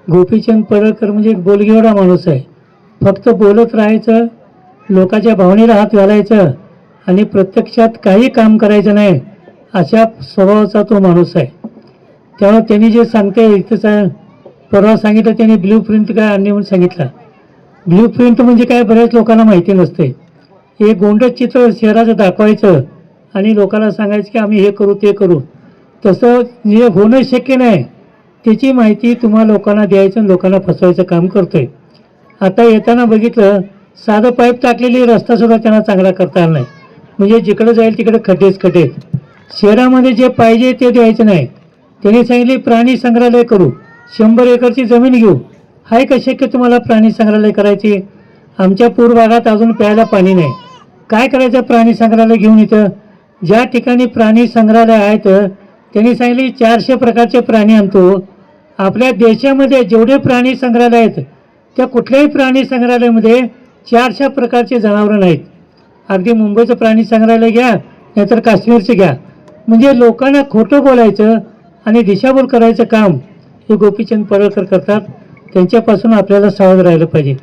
गोपीचंद पडळकर म्हणजे एक बोलगेवढा माणूस आहे. फक्त बोलत राहायचं, लोकांच्या भावनेला हात घालायचं आणि प्रत्यक्षात काही काम करायचं नाही, अशा स्वभावाचा तो माणूस आहे. त्यामुळे त्यांनी जे सांगते इथं परवा सांगितलं त्यांनी ब्ल्यू प्रिंट काय आणणे म्हणून सांगितलं. ब्ल्यू प्रिंट म्हणजे काय बऱ्याच लोकांना माहिती नसते. हे गोंडच चित्र शहराचं दाखवायचं आणि लोकांना सांगायचं की आम्ही हे करू ते करू. तसं जे होणं शक्य नाही त्याची माहिती तुम्हा लोकांना द्यायचं आणि लोकांना फसवायचं काम करतोय. आता येताना बघितलं साधं पाईप टाकलेली रस्तासुद्धा त्यांना चांगला करता आला नाही. म्हणजे जिकडं जाईल तिकडे खड्डेच खड्डे. शहरामध्ये जे पाहिजे ते द्यायचं नाही. त्यांनी सांगितले प्राणी संग्रहालय करू, 100 एकरची जमीन घेऊ. आहे का शक्य तुम्हाला प्राणी संग्रहालय करायची? आमच्या पूर भागात अजून प्यायला पाणी नाही. काय करायचं प्राणी संग्रहालय घेऊन? इथं ज्या ठिकाणी प्राणी संग्रहालय आहेत त्यांनी सांगितले 400 प्रकारचे प्राणी आणतो. आपल्या देशामध्ये जेवढे प्राणी संग्रहालय आहेत त्या कुठल्याही प्राणी संग्रहालयामध्ये 400 प्रकारचे जनावरं नाहीत. अगदी मुंबईचं प्राणी संग्रहालय घ्या नाहीतर काश्मीरचं घ्या. म्हणजे लोकांना खोटं बोलायचं आणि दिशाभूल करायचं काम हे गोपीचंद पडळकर करतात. त्यांच्यापासून आपल्याला सावध राहिलं पाहिजे.